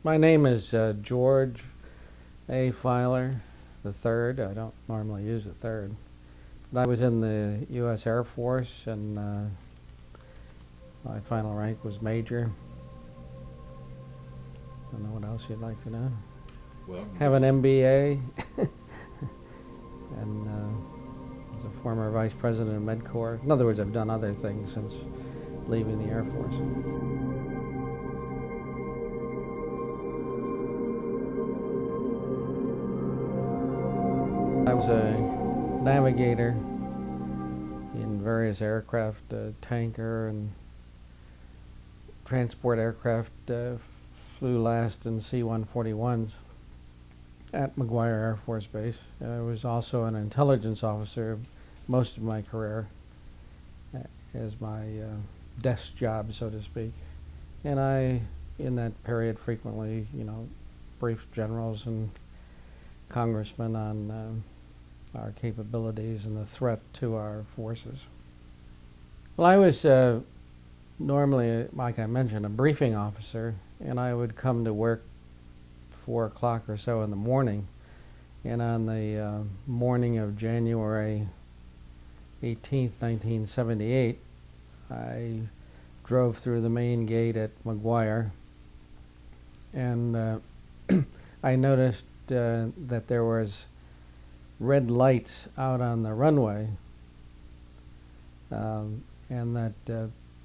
My name is George A. Filer the third. I don't normally use the third. But I was in the U.S. Air Force, and my final rank was major. I don't know what else you'd like to know. Well, Have an MBA, and was a former vice president of MedCorps. In other words, I've done other things since leaving the Air Force. I was a navigator in various aircraft, tanker and transport aircraft. Flew last in C-141s at McGuire Air Force Base. I was also an intelligence officer most of my career as my desk job, so to speak. And I, in that period, frequently, briefed generals and congressmen on our capabilities and the threat to our forces. Well, I was normally, like I mentioned, a briefing officer, and I would come to work 4 o'clock or so in the morning. And on the morning of January 18th, 1978, I drove through the main gate at McGuire, and I noticed that there was red lights out on the runway, and that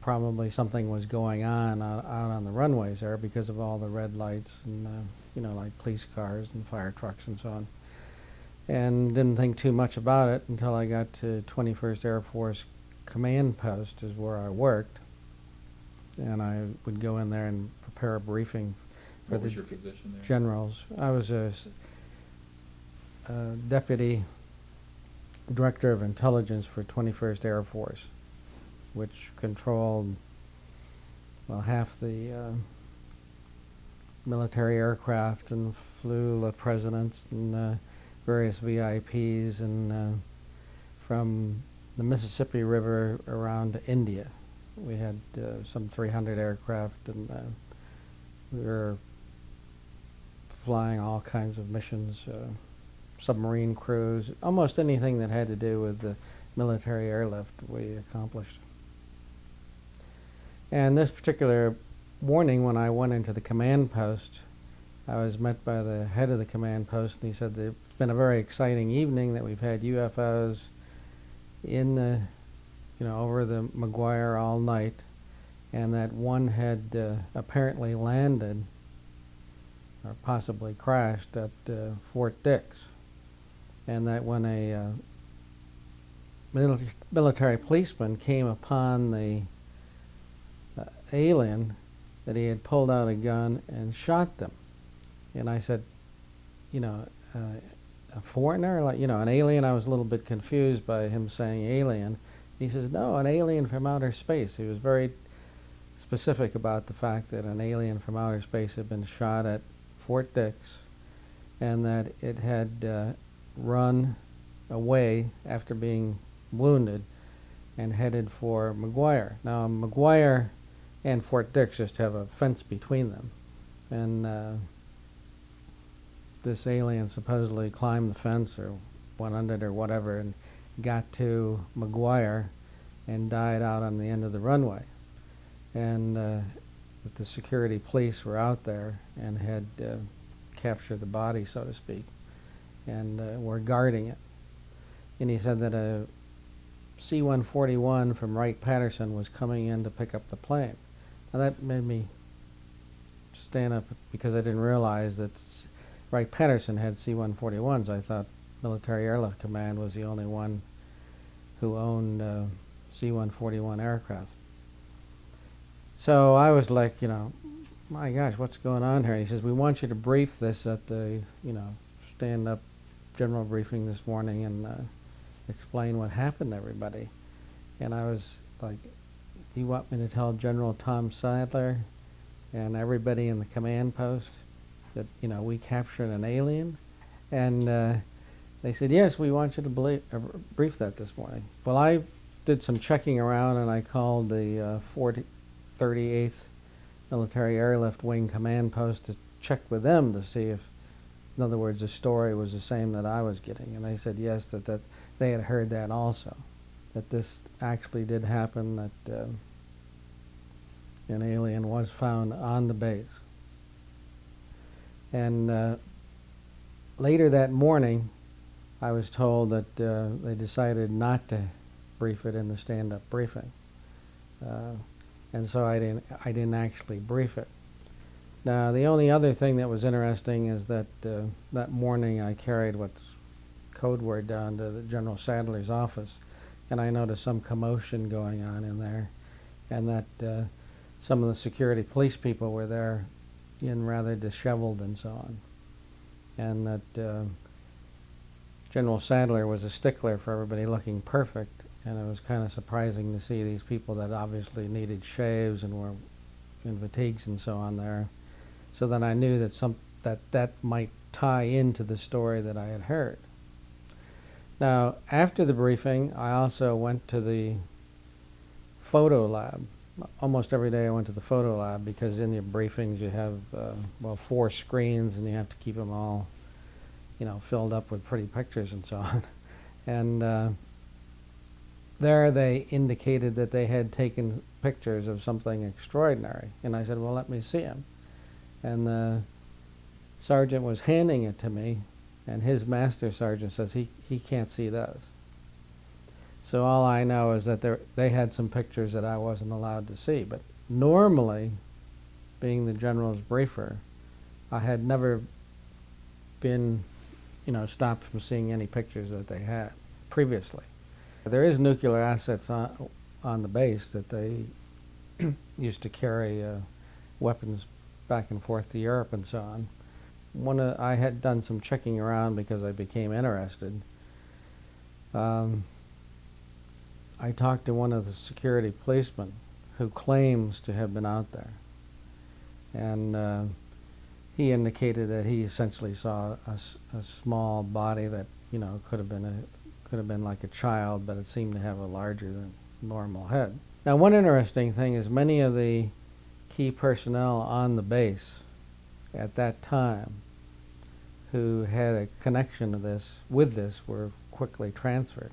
probably something was going on out on the runways there because of all the red lights and like police cars and fire trucks and so on. And didn't think too much about it until I got to 21st Air Force Command Post, is where I worked, and I would go in there and prepare a briefing for what the was your position there? generals. I was a Deputy Director of Intelligence for 21st Air Force, which controlled, well, half the military aircraft and flew the presidents and various VIPs and from the Mississippi River around to India. We had some 300 aircraft, and we were flying all kinds of missions, submarine crews, almost anything that had to do with the military airlift we accomplished. And this particular morning, when I went into the command post, I was met by the head of the command post, and he said that it's been a very exciting evening, that we've had UFOs in the, over the McGuire all night, and that one had apparently landed or possibly crashed at Fort Dix, and that when a military policeman came upon the alien, that he had pulled out a gun and shot them. And I said, a foreigner, an alien? I was a little bit confused by him saying alien. He says, no, an alien from outer space. He was very specific about the fact that an alien from outer space had been shot at Fort Dix, and that it had run away after being wounded and headed for McGuire. Now, McGuire and Fort Dix just have a fence between them, and this alien supposedly climbed the fence or went under it or whatever and got to McGuire and died out on the end of the runway. And the security police were out there and had captured the body, so to speak, and were guarding it. And he said that a C-141 from Wright-Patterson was coming in to pick up the plane. Now that made me stand up because I didn't realize that Wright-Patterson had C-141s. I thought Military Airlift Command was the only one who owned C-141 aircraft. So I was like, my gosh, what's going on here? And he says, we want you to brief this at the, stand-up general briefing this morning and explain what happened to everybody. And I was like, do you want me to tell General Tom Sadler and everybody in the command post that, we captured an alien? And they said, yes, we want you to brief that this morning. Well, I did some checking around, and I called the 38th Military Airlift Wing Command Post to check with them to see if, in other words, the story was the same that I was getting. And they said yes, that they had heard that also, that this actually did happen, that an alien was found on the base. And later that morning, I was told that they decided not to brief it in the stand-up briefing. And so I didn't actually brief it. Now, the only other thing that was interesting is that that morning I carried what's code word down to the General Sadler's office, and I noticed some commotion going on in there, and that some of the security police people were there in rather disheveled and so on, and that General Sadler was a stickler for everybody looking perfect, and it was kind of surprising to see these people that obviously needed shaves and were in fatigues and so on there. So then I knew that that might tie into the story that I had heard. Now, after the briefing, I also went to the photo lab. Almost every day I went to the photo lab, because in your briefings you have, 4 screens, and you have to keep them all, filled up with pretty pictures and so on. And there they indicated that they had taken pictures of something extraordinary. And I said, well, let me see them. And the sergeant was handing it to me, and his master sergeant says he can't see those. So all I know is that they had some pictures that I wasn't allowed to see. But normally, being the general's briefer, I had never been, stopped from seeing any pictures that they had previously. There is nuclear assets on the base that they used to carry weapons back and forth to Europe and so on. I had done some checking around because I became interested. I talked to one of the security policemen who claims to have been out there, and he indicated that he essentially saw a small body that could have been like a child, but it seemed to have a larger than normal head. Now, one interesting thing is many of the key personnel on the base at that time who had a connection to this were quickly transferred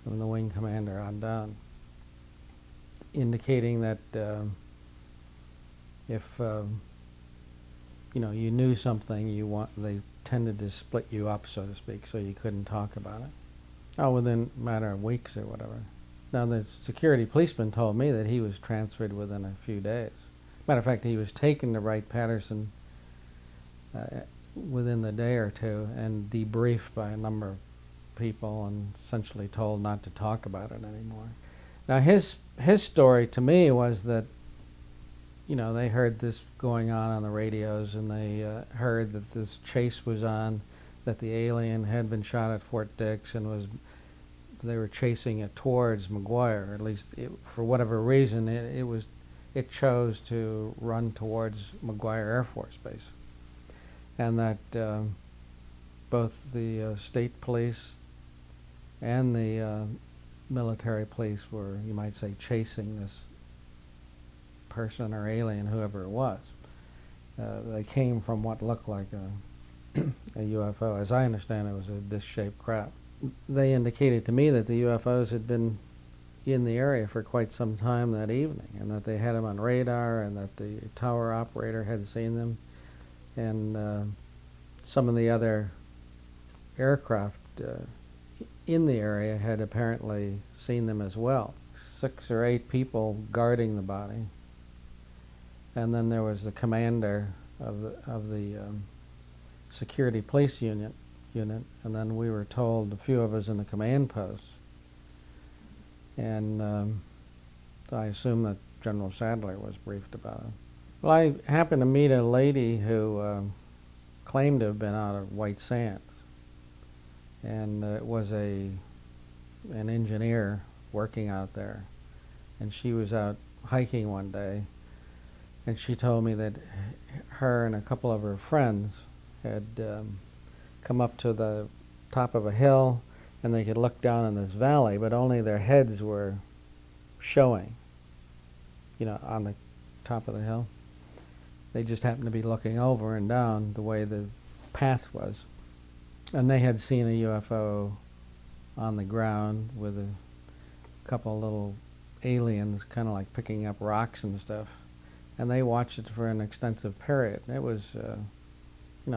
from the wing commander on down, indicating that if you knew something, they tended to split you up, so to speak, so you couldn't talk about it. Within a matter of weeks or whatever. Now, the security policeman told me that he was transferred within a few days. Matter of fact, he was taken to Wright-Patterson within the day or two and debriefed by a number of people and essentially told not to talk about it anymore. Now, his story to me was that, they heard this going on the radios, and they heard that this chase was on, that the alien had been shot at Fort Dix and they were chasing it towards McGuire. At least for whatever reason, it chose to run towards McGuire Air Force Base, and that both the state police and the military police were, you might say, chasing this person or alien, whoever it was. They came from what looked like a UFO. As I understand it, was a disc-shaped craft. They indicated to me that the UFOs had been in the area for quite some time that evening, and that they had them on radar, and that the tower operator had seen them, and some of the other aircraft in the area had apparently seen them as well. 6 or 8 people guarding the body, and then there was the commander of the security police unit, and then we were told, a few of us in the command post, and I assume that General Sadler was briefed about it. Well, I happened to meet a lady who claimed to have been out of White Sands, and it was an engineer working out there, and she was out hiking one day, and she told me that her and a couple of her friends had come up to the top of a hill, and they could look down in this valley, but only their heads were showing, on the top of the hill. They just happened to be looking over and down the way the path was. And they had seen a UFO on the ground with a couple little aliens kind of like picking up rocks and stuff. And they watched it for an extensive period. It was,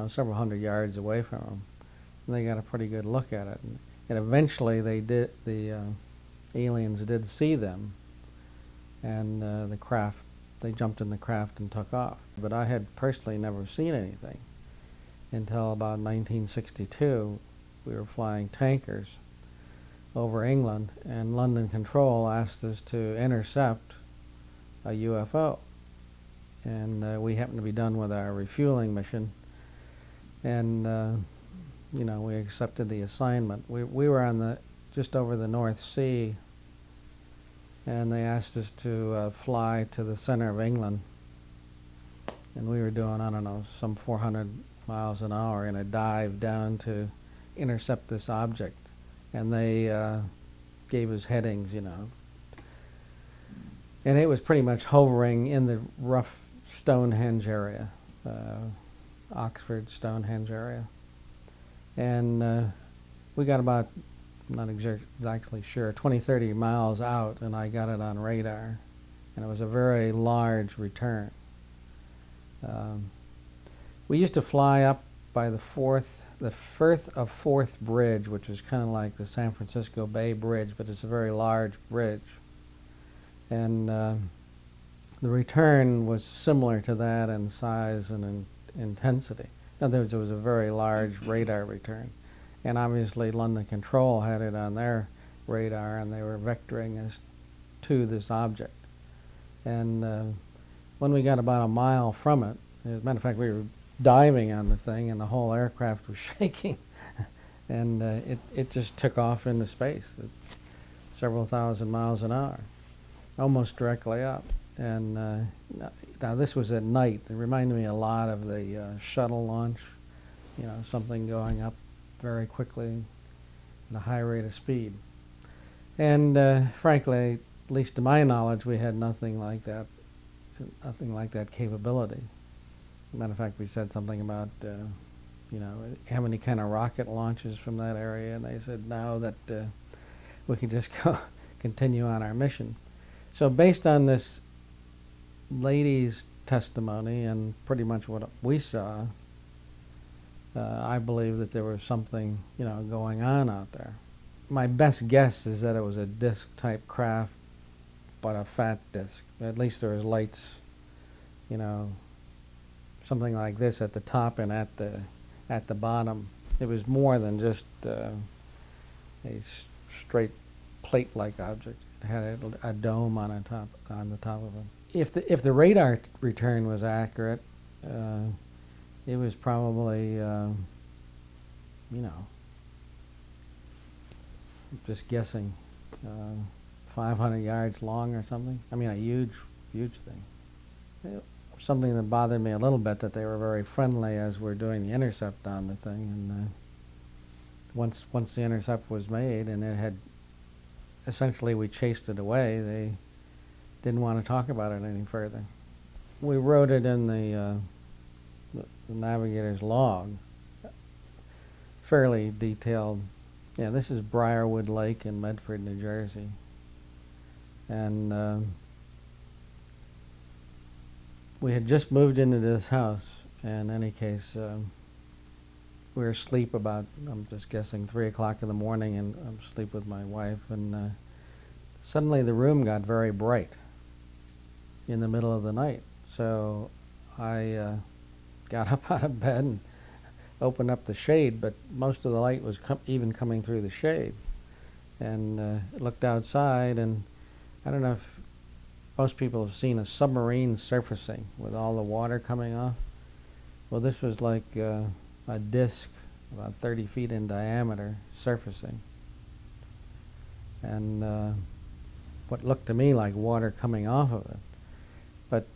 several hundred yards away from them. And they got a pretty good look at it. And eventually the aliens did see them. And they jumped in the craft and took off. But I had personally never seen anything until about 1962. We were flying tankers over England, and London Control asked us to intercept a UFO. And we happened to be done with our refueling mission, and we accepted the assignment. We were on just over the North Sea, and they asked us to fly to the center of England, and we were doing, I don't know, some 400 miles an hour in a dive down to intercept this object. And they gave us headings, and it was pretty much hovering in the rough Stonehenge area, Oxford, Stonehenge area. And we got about, I'm not exactly sure, 20, 30 miles out, and I got it on radar. And it was a very large return. We used to fly up by the Firth of Forth Bridge, which is kind of like the San Francisco Bay Bridge, but it's a very large bridge. And the return was similar to that in size and in intensity. In other words, it was a very large radar return. And obviously London Control had it on their radar, and they were vectoring us to this object. And when we got about a mile from it, as a matter of fact, we were diving on the thing, and the whole aircraft was shaking. And it just took off into space at several thousand miles an hour, almost directly up. And now this was at night. It reminded me a lot of the shuttle launch, something going up very quickly at a high rate of speed. And frankly, at least to my knowledge, we had nothing like that capability. As a matter of fact, we said something about, have any kind of rocket launches from that area, and they said no, that we could just continue on our mission. So based on this lady's testimony and pretty much what we saw, I believe that there was something, going on out there. My best guess is that it was a disc-type craft, but a fat disc. At least there was lights, something like this at the top and at the bottom. It was more than just a straight plate-like object. It had a dome on the top of it. If the radar return was accurate, it was probably just guessing, 500 yards long or something. I mean, a huge thing. Something that bothered me a little bit, that they were very friendly as we're doing the intercept on the thing, and once the intercept was made and it had, essentially we chased it away, they didn't want to talk about it any further. We wrote it in the navigator's log, fairly detailed. Yeah, this is Briarwood Lake in Medford, New Jersey. And we had just moved into this house, and in any case, we were asleep about, I'm just guessing, 3 o'clock in the morning, and I'm asleep with my wife, and suddenly the room got very bright in the middle of the night. So I got up out of bed and opened up the shade, but most of the light was even coming through the shade. And looked outside, and I don't know if most people have seen a submarine surfacing with all the water coming off. Well, this was like a disc about 30 feet in diameter surfacing. And what looked to me like water coming off of it. But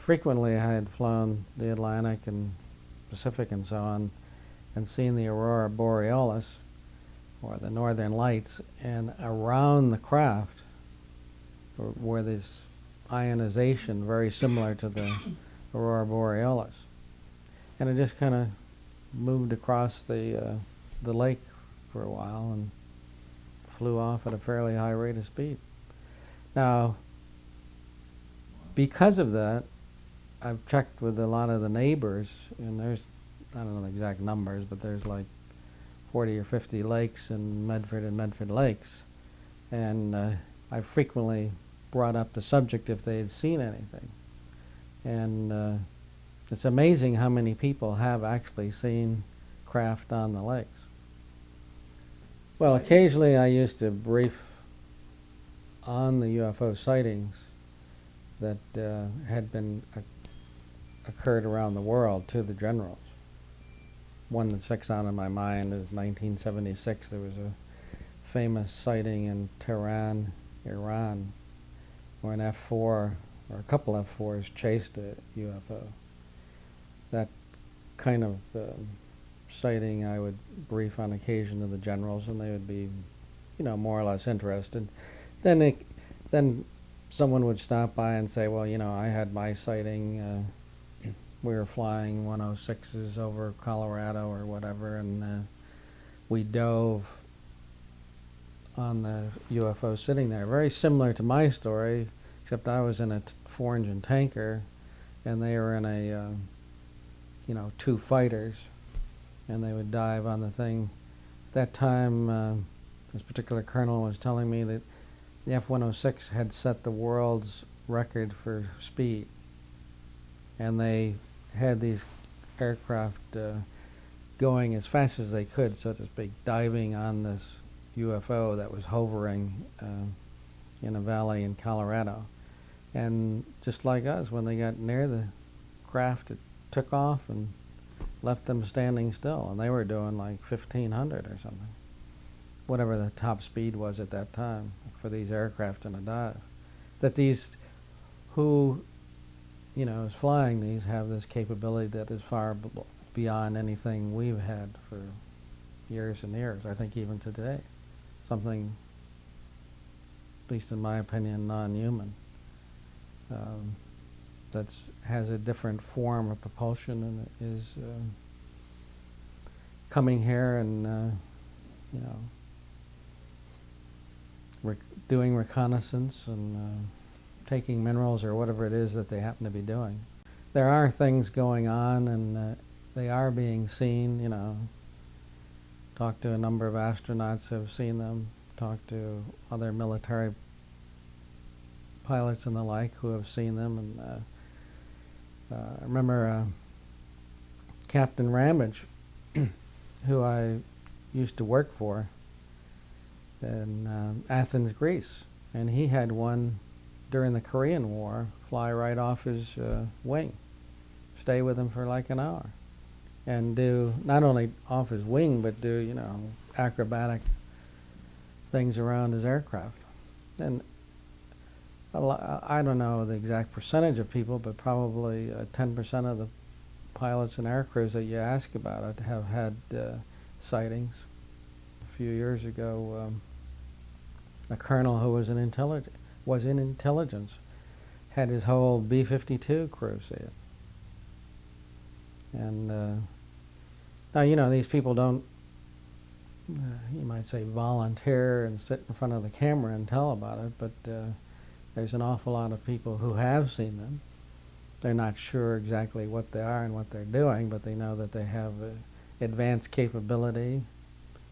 frequently I had flown the Atlantic and Pacific and so on, and seen the aurora borealis, or the northern lights, and around the craft were this ionization very similar to the aurora borealis, and it just kind of moved across the lake for a while and flew off at a fairly high rate of speed. Now, because of that, I've checked with a lot of the neighbors, and there's, I don't know the exact numbers, but there's like 40 or 50 lakes in Medford and Medford Lakes, and I frequently brought up the subject if they had seen anything. And it's amazing how many people have actually seen craft on the lakes. Well, occasionally I used to brief on the UFO sightings that had been occurred around the world to the generals. One that sticks out in my mind is 1976. There was a famous sighting in Tehran, Iran, where an F-4 or a couple F-4s chased a UFO. That kind of sighting I would brief on occasion to the generals, and they would be, more or less interested. Then someone would stop by and say, well, I had my sighting. We were flying 106s over Colorado or whatever, and we dove on the UFO sitting there. Very similar to my story, except I was in a 4-engine tanker, and they were in a, 2 fighters, and they would dive on the thing. At that time, this particular colonel was telling me that the F-106 had set the world's record for speed, and they had these aircraft going as fast as they could, so to speak, diving on this UFO that was hovering in a valley in Colorado. And just like us, when they got near the craft, it took off and left them standing still, and they were doing like 1,500 or something, whatever the top speed was at that time for these aircraft in a dive. That these who is flying these have this capability that is far beyond anything we've had for years and years. I think even today, something, at least in my opinion, non-human, that has a different form of propulsion and is coming here and doing reconnaissance and taking minerals or whatever it is that they happen to be doing. There are things going on, and they are being seen. Talked to a number of astronauts who have seen them, talked to other military pilots and the like who have seen them. And I remember Captain Ramage, who I used to work for in Athens, Greece, and he had one during the Korean War fly right off his wing, stay with him for like an hour, and do not only off his wing, but do acrobatic things around his aircraft. And I don't know the exact percentage of people, but probably 10% of the pilots and air crews that you ask about it have had sightings. A few years ago, a colonel who was in intelligence had his whole B-52 crew see it. And now, these people don't, you might say, volunteer and sit in front of the camera and tell about it, but there's an awful lot of people who have seen them. They're not sure exactly what they are and what they're doing, but they know that they have advanced capability,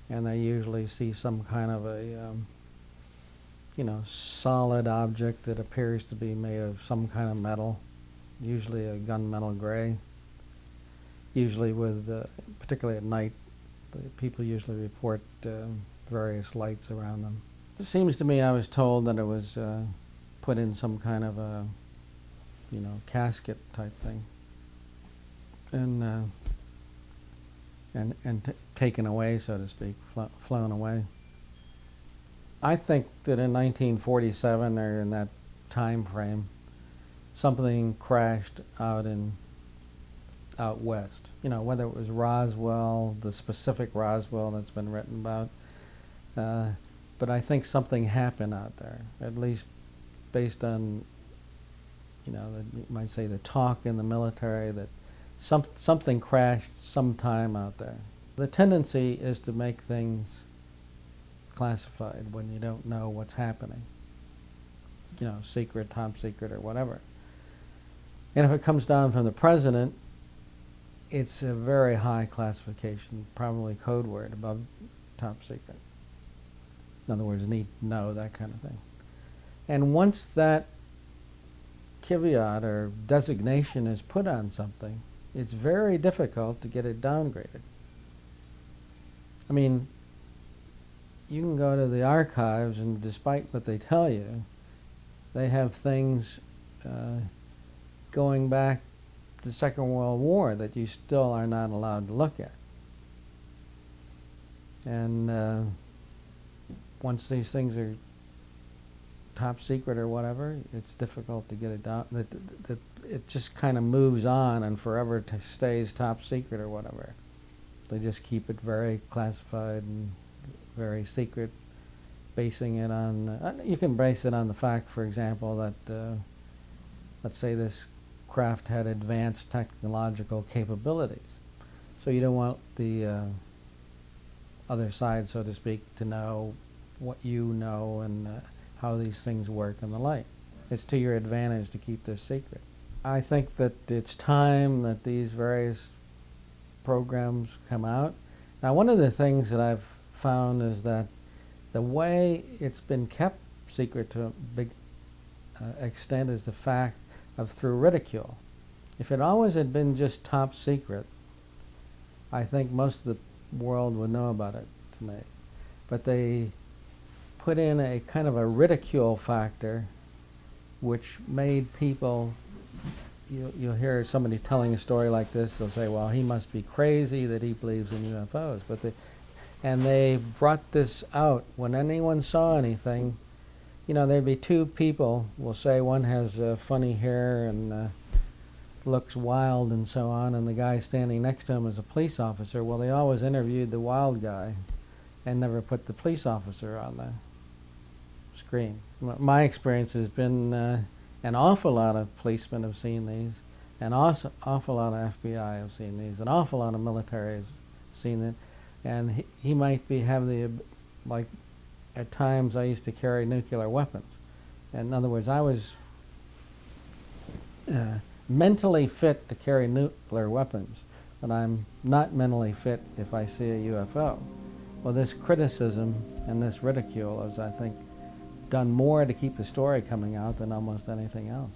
and they usually see some kind of a solid object that appears to be made of some kind of metal, usually a gunmetal gray. Usually with, particularly at night, people usually report various lights around them. It seems to me I was told that it was put in some kind of a, casket type thing, and taken away, so to speak, flown away. I think that in 1947 or in that time frame, something crashed out west. Whether it was Roswell, the specific Roswell that's been written about, but I think something happened out there, at least based on, you know, you might say the talk in the military that something crashed sometime out there. The tendency is to make things classified when you don't know what's happening. You know, secret, top secret, or whatever. And if it comes down from the president, it's a very high classification, probably code word above top secret. In other words, need to know, that kind of thing. And once that caveat or designation is put on something, it's very difficult to get it downgraded. I mean, you can go to the archives, and despite what they tell you, they have things going back to the Second World War that you still are not allowed to look at. And once these things are top secret or whatever, it's difficult to get it down. It just kind of moves on and forever stays top secret or whatever. They just keep it very classified and very secret, basing it on, you can base it on the fact, for example, that let's say this craft had advanced technological capabilities. So you don't want the other side, so to speak, to know what you know and how these things work and the like. It's to your advantage to keep this secret. I think that it's time that these various programs come out. Now, one of the things that I've found is that the way it's been kept secret to a big extent is the fact of through ridicule. If it always had been just top secret, I think most of the world would know about it tonight. But they put in a kind of a ridicule factor which made people, you'll hear somebody telling a story like this, they'll say, well, he must be crazy that he believes in UFOs. And they brought this out. When anyone saw anything, you know, there'd be two people, we'll say one has funny hair and looks wild and so on, and the guy standing next to him is a police officer. Well, they always interviewed the wild guy and never put the police officer on the screen. My experience has been an awful lot of policemen have seen these, an awful lot of FBI have seen these, an awful lot of military has seen it, and he might have the, like, at times I used to carry nuclear weapons. And in other words, I was mentally fit to carry nuclear weapons, but I'm not mentally fit if I see a UFO. Well, this criticism and this ridicule has, I think, done more to keep the story coming out than almost anything else.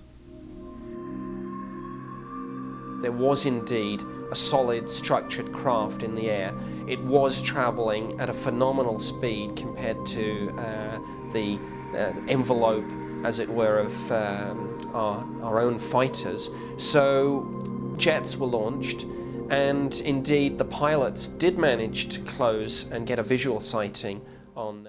There was indeed a solid, structured craft in the air. It was traveling at a phenomenal speed compared to the envelope, as it were, of our own fighters. So jets were launched, and indeed the pilots did manage to close and get a visual sighting on